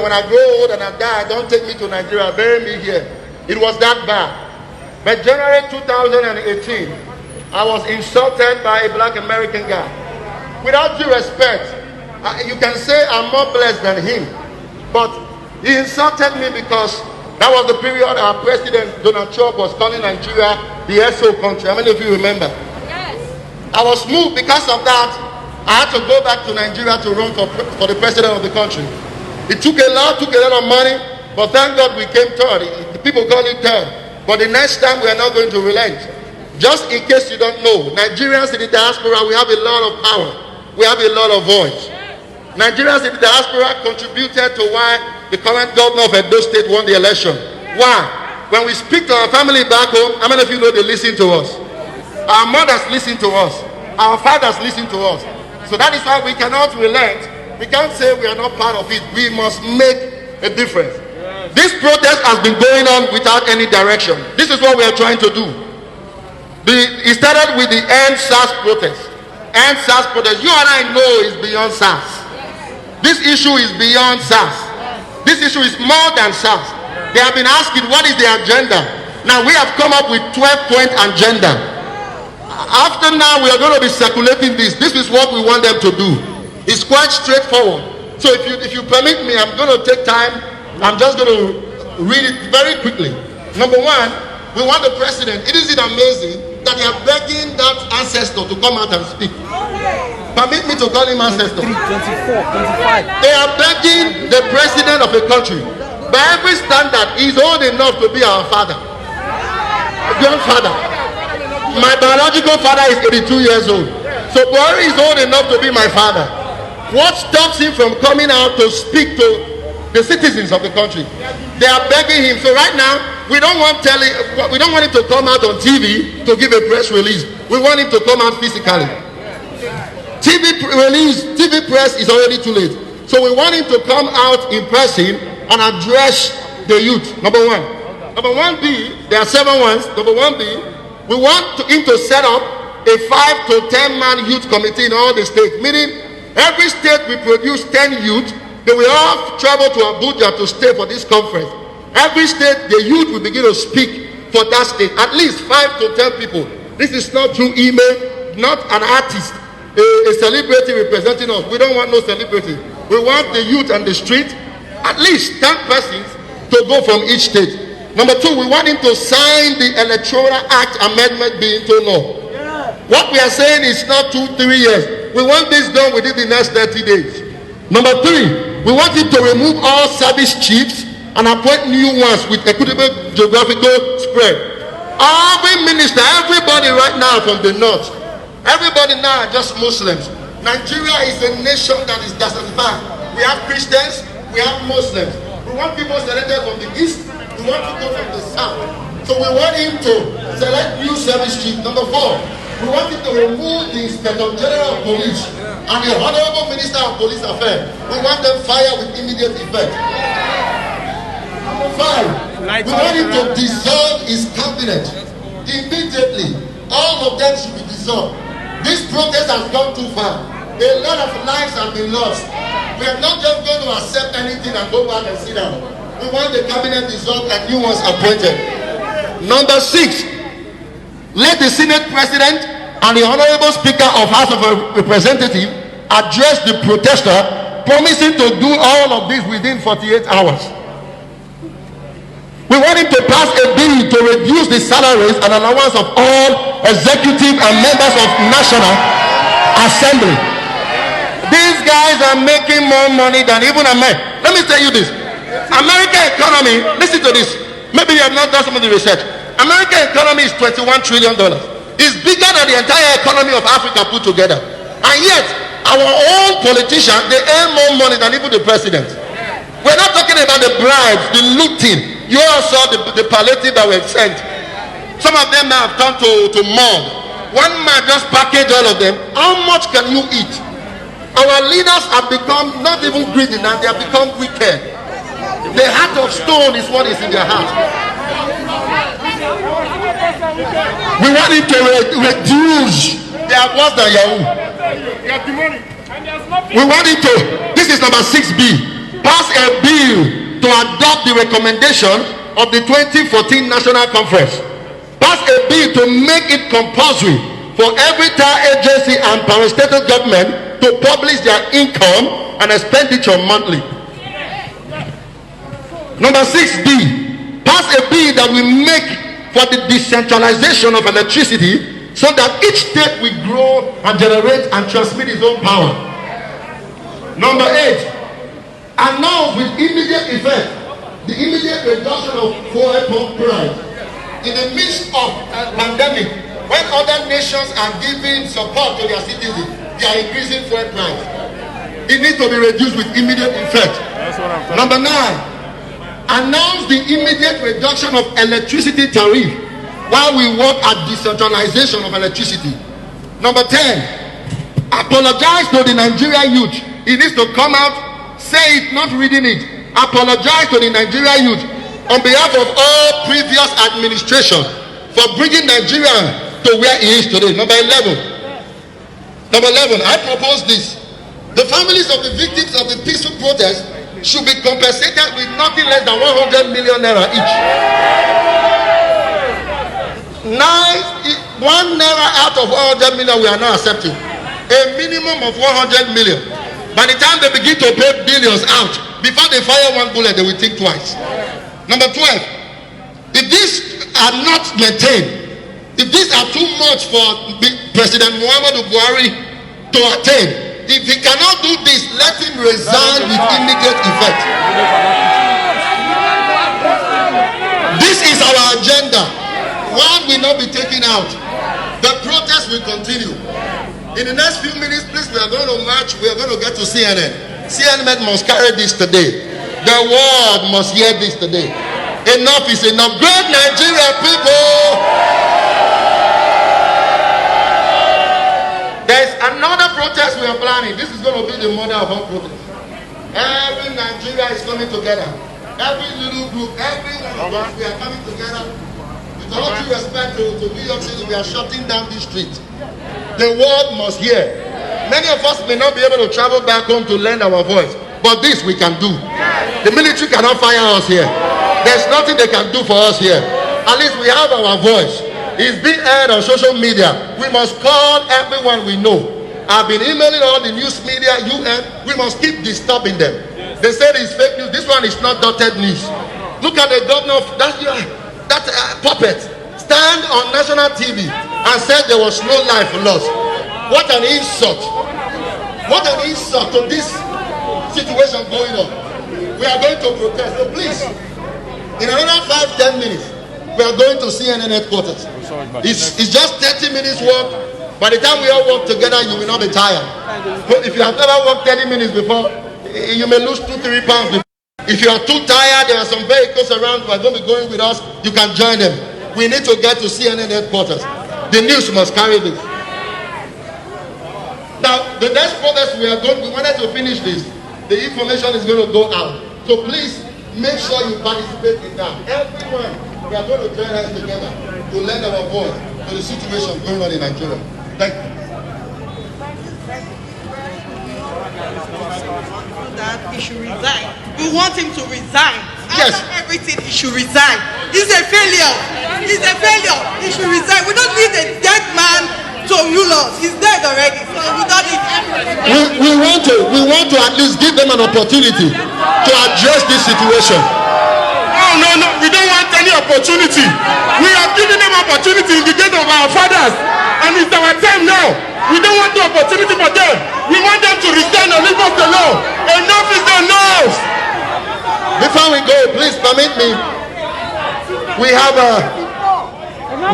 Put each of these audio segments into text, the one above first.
When I grow old and I die, don't take me to Nigeria, bury me here. It was that bad. But January 2018, I was insulted by a black American guy. Without due respect, you can say I'm more blessed than him. But he insulted me because that was the period our president, Donald Trump, was calling Nigeria the SO country. How many of you remember? Yes. I was moved because of that. I had to go back to Nigeria to run for the president of the country. It took a lot of money, but thank God we came third. The people call it third. But the next time we are not going to relent. Just in case you don't know, Nigerians in the diaspora, we have a lot of power. We have a lot of voice. Nigerians in the diaspora contributed to why the current governor of Edo State won the election. Why? When we speak to our family back home, how many of you know they listen to us? Our mothers listen to us. Our fathers listen to us. So that is why we cannot relent. We can't say we are not part of it. We must make a difference. This protest has been going on without any direction. This is what we are trying to do. It started with the ENDSARS protest. ENDSARS protest, you and I know is beyond SARS. This issue is beyond SARS. This issue is more than SARS. They have been asking, what is the agenda? Now we have come up with 12-point agenda. After now, we are going to be circulating this. This is what we want them to do. It's quite straightforward. So if you permit me, I'm going to take time. I'm just going to read it very quickly. Number one, we want the president. Isn't it amazing that they are begging that ancestor to come out and speak? Permit me to call him ancestor. 24, 25. They are begging the president of a country. By every standard, he's old enough to be our father, grandfather. My biological father is 82 years old. So Buhari is old enough to be my father. What stops him from coming out to speak to the citizens of the country? They are begging him. So right now, we don't want him to come out on TV to give a press release. We want him to come out physically. TV press is already too late. So we want him to come out in person and address the youth. Number one. Number 1B, there are 7 ones. Number 1B, we want him to set up a 5 to 10 man youth committee in all the states. Meaning, every state will produce 10 youth. They will all travel to Abuja to stay for this conference. Every state, the youth will begin to speak for that state. At least 5 to 10 people. This is not through email, not an artist, a celebrity representing us. We don't want no celebrity. We want the youth and the street, at least 10 persons to go from each state. Number 2, we want him to sign the Electoral Act Amendment Bill into law. What we are saying is not 2-3 years. We want this done within the next 30 days. Number 3, we want him to remove all service chiefs and appoint new ones with equitable geographical spread. Every minister, everybody right now from the north, everybody now are just Muslims. Nigeria is a nation that is diversified. We have Christians, we have Muslims. We want people selected from the east, we want people from the south. So we want him to select new service chief. Number 4, we want him to remove the Inspector General of Police and the Honorable Minister of Police Affairs. We want them fired with immediate effect. Number 5, we want him to dissolve his cabinet immediately. All of them should be dissolved. This protest has gone too far. A lot of lives have been lost. We are not just going to accept anything and go back and sit down. We want the cabinet dissolved and new ones appointed. Number 6, let the Senate President and the Honorable Speaker of House of Representatives address the protester, promising to do all of this within 48 hours. We want him to pass a bill to reduce the salaries and allowance of all executive and members of National Assembly. These guys are making more money than even America. Let me tell you this. American economy, listen to this. Maybe you have not done some of the research. American economy is $21 trillion. It's bigger than the entire economy of Africa put together. And yet, our own politicians, they earn more money than even the president. We're not talking about the bribes, the looting. You all saw the palliative that were sent. Some of them now have turned to mud. One man just packaged all of them. How much can you eat? Our leaders have become not even greedy now, they have become wicked. The heart of stone is what is in their heart. We want him to reduce. They are worse than Yahoo. We want him to, this is number 6B. pass a bill to adopt the recommendation of the 2014 National Conference. Pass a bill to make it compulsory for every tier agency and parastatal government to publish their income and expenditure monthly. Number 6B, pass a bill that will make for the decentralization of electricity so that each state will grow and generate and transmit its own power. Number 8, announce with immediate effect the immediate reduction of fuel pump price. In the midst of a pandemic, when other nations are giving support to their citizens, they are increasing fuel price. It needs to be reduced with immediate effect. Number 9, announce the immediate reduction of electricity tariff while we work at decentralization of electricity. Number 10, apologize to the Nigerian youth. It needs to come out, say it, not reading it. Apologize to the Nigerian youth on behalf of all previous administration for bringing Nigeria to where it is today. Number 11, I propose this. The families of the victims of the peaceful protest should be compensated with nothing less than 100 million naira each. 1 naira out of 100 million we are now accepting. A minimum of 100 million. By the time they begin to pay billions out, before they fire one bullet, they will think twice. Number 12, if these are not maintained, if these are too much for President Muhammadu Buhari to attain, if he cannot do this, let him resign with immediate effect. This is our agenda. One will not be taken out. The protest will continue. In the next few minutes, please, we are going to march. We are going to get to CNN. CNN must carry this today. The world must hear this today. Enough is enough. Great Nigeria people! There's another protest we are planning. This is going to be the mother of all protests. Every Nigeria is coming together. Every little group, every one of us, we are coming together. With all due respect to New York City, we are shutting down this street. The world must hear. Many of us may not be able to travel back home to lend our voice, but this we can do. The military cannot fire us here. There's nothing they can do for us here. At least we have our voice. It's being aired on social media. We must call everyone we know. I've been emailing all the news media, UN. We must keep disturbing them. They said it's fake news. This one is not dotted news. Look at the governor of that puppet stand on national TV and said there was no life lost. What an insult. What an insult to this situation going on. We are going to protest. So please, in another 5-10 minutes, we are going to CNN headquarters. It's just 30 minutes walk. By the time we all work together, you will not be tired. But if you have never walked 30 minutes before, you may lose 2-3 pounds before. If you are too tired, there are some vehicles around who are going to be going with us. You can join them. We need to get to CNN headquarters. The news must carry this. Now, the next protest we wanted to finish this. The information is going to go out. So please, make sure you participate in that. Everyone, we are going to join hands together to lend our voice to the situation going on in Nigeria. Thank you. That he should resign. We want him to resign. Yes. After everything, he should resign. He's a failure. He's a failure. He should resign. We don't need a dead man to rule us. He's dead already. So we don't need everything. We want to at least give them an opportunity to address this situation. Oh no, we don't want any opportunity. We have given them opportunity in the days of our fathers, and it's our time now. We don't want the opportunity for them. We want them to resign and leave us alone. Enough is enough. Before we go, please permit me. We have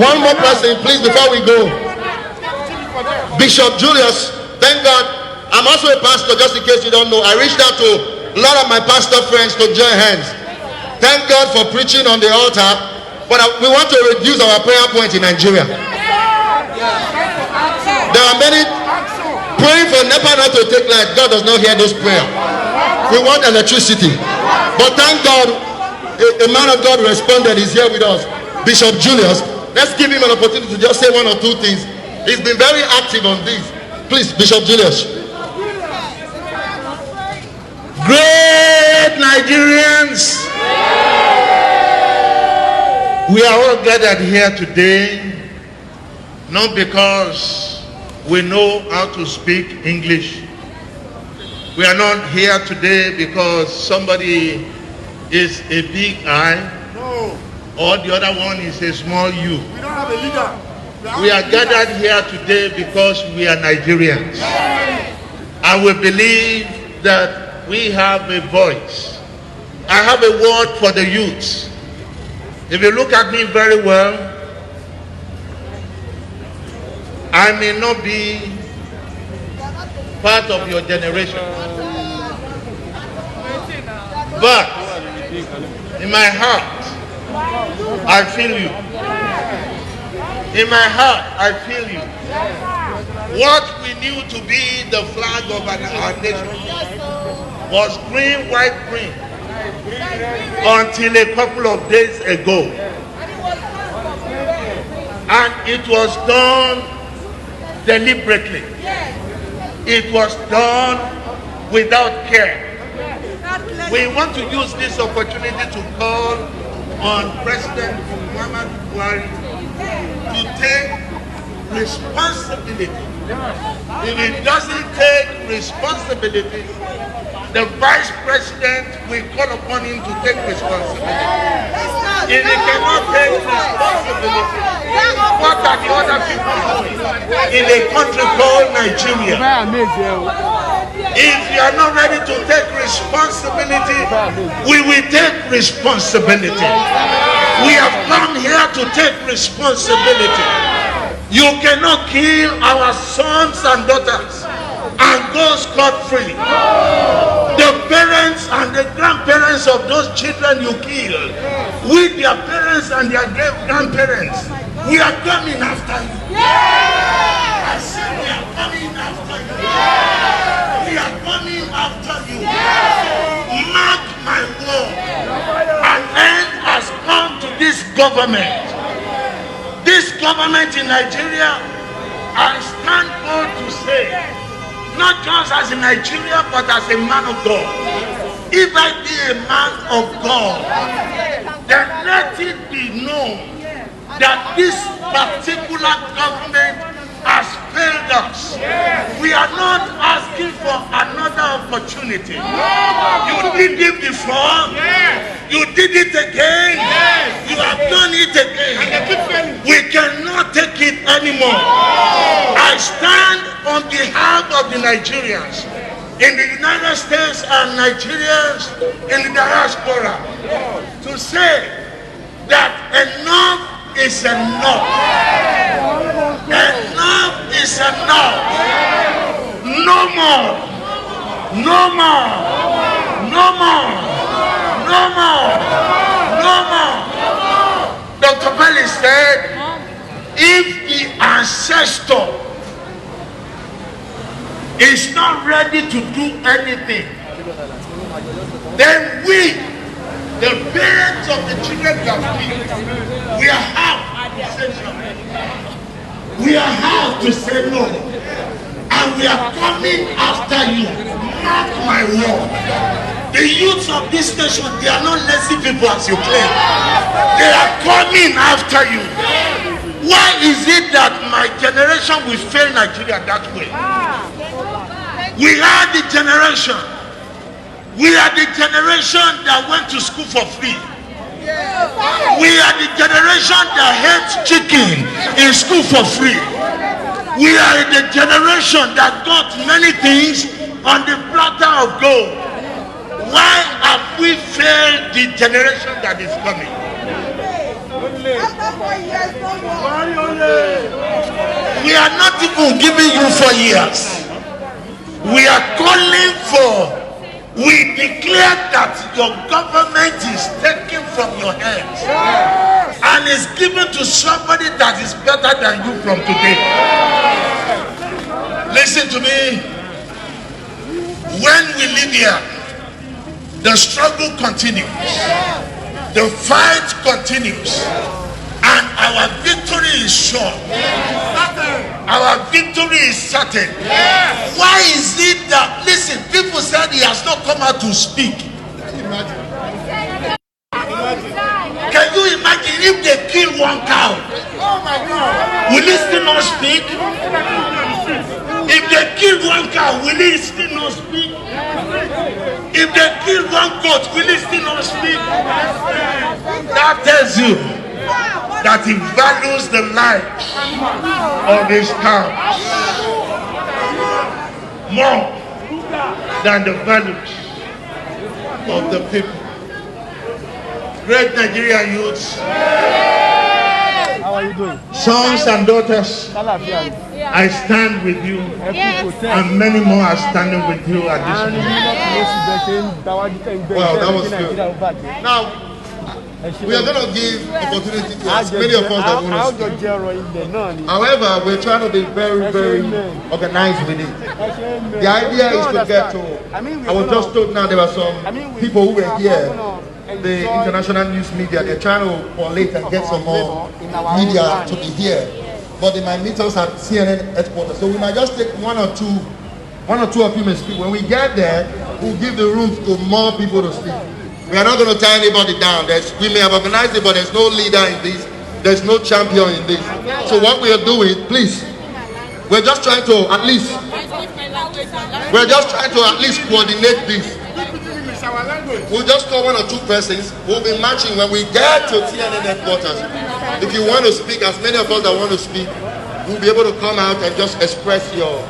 one more person, please, before we go. Bishop Julius, thank God. I'm also a pastor, just in case you don't know. I reached out to a lot of my pastor friends to join hands. Thank God for preaching on the altar, but we want to reduce our prayer point in Nigeria. There are many praying for NEPA not to take light. God does not hear those prayers. We want electricity. But thank God, a man of God responded. He's here with us. Bishop Julius. Let's give him an opportunity to just say one or two things. He's been very active on this. Please, Bishop Julius. Great! Nigerians? We are all gathered here today not because we know how to speak English. We are not here today because somebody is a big I, or the other one is a small U. We don't have a leader. We are gathered here today because we are Nigerians. And we believe that we have a voice. I have a word for the youth. If you look at me very well, I may not be part of your generation, but in my heart, I feel you. In my heart, I feel you. What we knew to be the flag of our nation was green, white, green, until a couple of days ago. And it was done deliberately. It was done without care. We want to use this opportunity to call on President Muhammad Buhari to take responsibility. If he doesn't take responsibility, the Vice President will call upon him to take responsibility. If he cannot take responsibility, what are the other people doing in a country called Nigeria? If you are not ready to take responsibility, we will take responsibility. We have come here to take responsibility. You cannot kill our sons and daughters and go scot-free. The parents and the grandparents of those children you kill, with their parents and their grandparents, we are coming after you. I said we are coming after you. We are coming after you. Mark my word. An end has come to this government. This government in Nigeria, I stand bold to say, not just as a Nigerian, but as a man of God. If I be a man of God, then let it be known that this particular government has failed us. We are not asking for another opportunity. You did it before. You did it again. You have done it again. We cannot take it anymore. I stand on behalf of the Nigerians in the United States and Nigerians in the diaspora to say that enough is enough. Enough is enough. No more. No more. No more. No more. No more. Dr. Belli said, if the ancestor is not ready to do anything, then we, the parents of the children that we are have to say no. We are have to say no. And we are coming after you. Mark my word. The youth of this nation, they are not lazy people as you claim. They are coming after you. Why is it that my generation will fail Nigeria that way? We are the generation. We are the generation that went to school for free. We are the generation that hates chicken in school for free. We are the generation that got many things on the platter of gold. Why have we failed the generation that is coming? We are not even giving you 4 years. We are calling for. We declare that your government is taken from your hands and is given to somebody that is better than you from today. Listen to me. When we live here, the struggle continues. The fight continues. And our victory is sure. Our victory is certain. Why is it that, listen, people said he has not come out to speak. Can you imagine if they kill one cow? Will it still not speak? If they kill one cow, will it still not speak? If they kill one goat, will it still not speak? That tells you that he values the life of his cows more than the values of the people. Great Nigerian youths, How are you doing? sons and daughters, I stand with you, and many more are standing with you at this moment. Wow, that was good. Now, we are going to give opportunity to as many of us that want to speak. However, we're trying to be very, very organized with it. The idea is to get to, I was just told now there were some people who were here, the international news media, they're trying to collate and get some more media to be here. But they might meet us at CNN headquarters. So we might just take one or two of you may speak. When we get there, we'll give the room to more people to speak. We are not going to tie anybody down. We may have organized it, but there's no leader in this. There's no champion in this. So what we are doing, please, we're just trying to at least coordinate this. We'll just call one or two persons. We'll be matching when we get to TNN headquarters. If you want to speak, as many of us that want to speak, we'll be able to come out and just express your,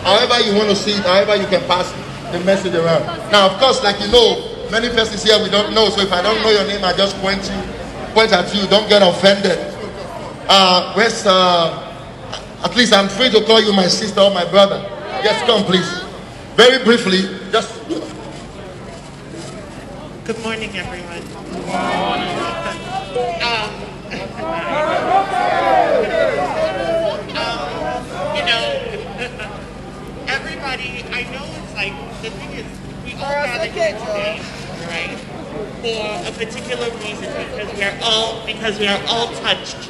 however you want to see it, however you can pass the message around. Now, of course, like you know, many persons here we don't know, so if I don't know your name, I just point at you. Don't get offended. At least I'm free to call you my sister or my brother. Yes, come please. Very briefly, just. Good morning, everyone. You know, everybody, I know it's like, the thing is, we all gather here today, right, for a particular reason, because we are all touched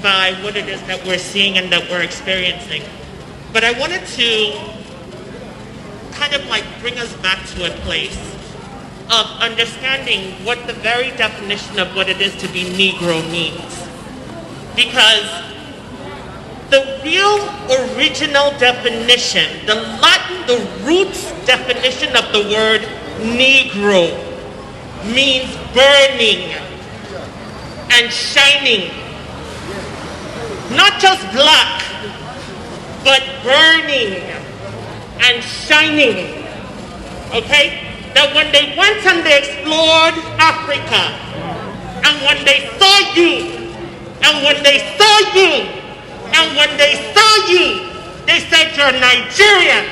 by what it is that we're seeing and that we're experiencing. But I wanted to kind of like bring us back to a place of understanding what the very definition of what it is to be Negro means. Because the real original definition, the Latin, the roots definition of the word Negro means burning and shining. Not just black, but burning and shining. Okay? That when they went and they explored Africa, and when they saw you, and when they saw you, and when they saw you, they said you're Nigerian.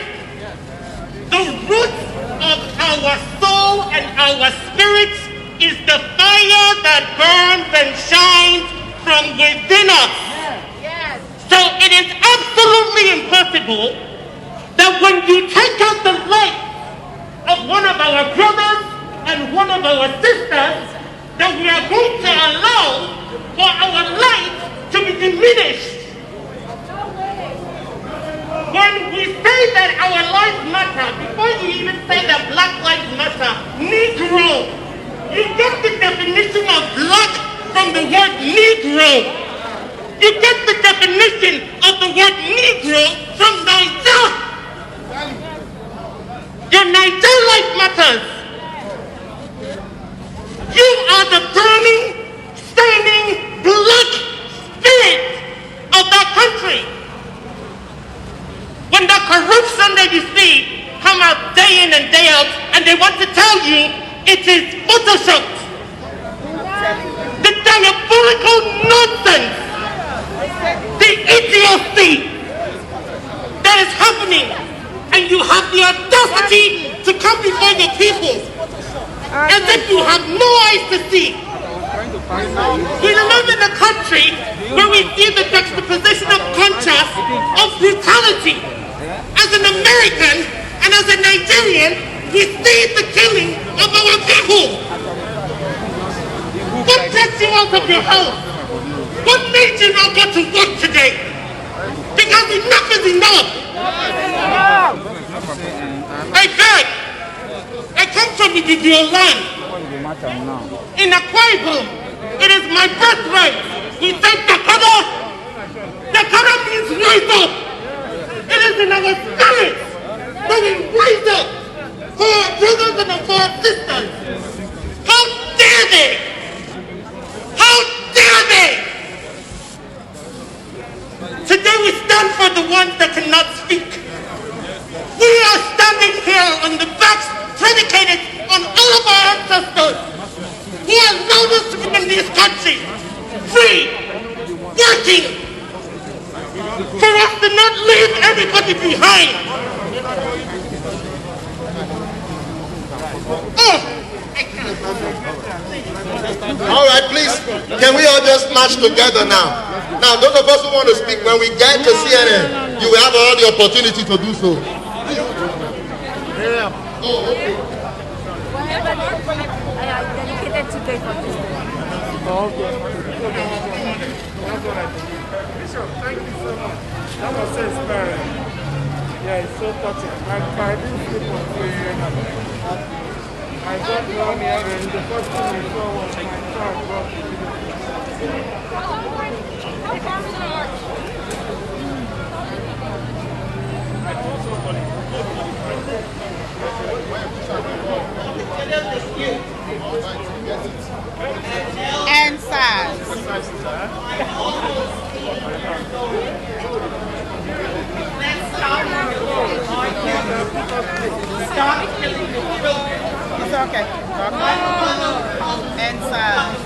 The root of our soul and our spirits is the fire that burns and shines from within us. So it is absolutely impossible that when you take out the light of one of our brothers and one of our sisters, that we are going to allow for our light to be diminished. When we say that our lives matter, before you even say that black lives matter, Negro, you get the definition of black from the word Negro. You get the definition of the word Negro from Niger. Your Niger life matters. You are the burning, shining, black spirit of that country. When the corruption that you see come out day in and day out, and they want to tell you it is photoshopped. The diabolical nonsense, the idiocy that is happening, and you have the audacity to come before your people as if you have no eyes to see. We live in a country where we see the juxtaposition of contrast of brutality. As an American and as a Nigerian, we see the killing of our people. What takes you out of your house? What made you not go to work today? Because enough is enough. I beg. I come from the Video land. In Akwa Ibom, it is my birthright. He said Dakota means rise up. It is in our spirit that we rise up for our brothers and for our sisters. How dare they? How dare they? Today we stand for the ones that cannot speak. We are standing here on the backs predicated on all of our ancestors who allowed us to be in this country, free, working, for us to not leave everybody behind. All right, please, can we all just march together now? Now, those of us who want to speak, when we get to CNN, you will have all the opportunity to do so. Oh, okay. I dedicated today for this. Oh, okay. That's what I think. Bishop, thank you so much. That was so inspiring. Yeah, it's so touching. I didn't sleep on TV. I got down here and the first thing I saw was my child brought to me. ENDSARS. Stop killing the children. It's okay. ENDSARS.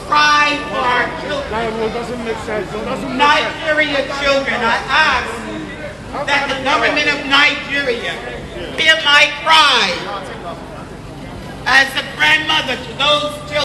Cry for our children. It doesn't make sense. Nigeria children, I ask that the government of Nigeria hear my cry as a grandmother to those children.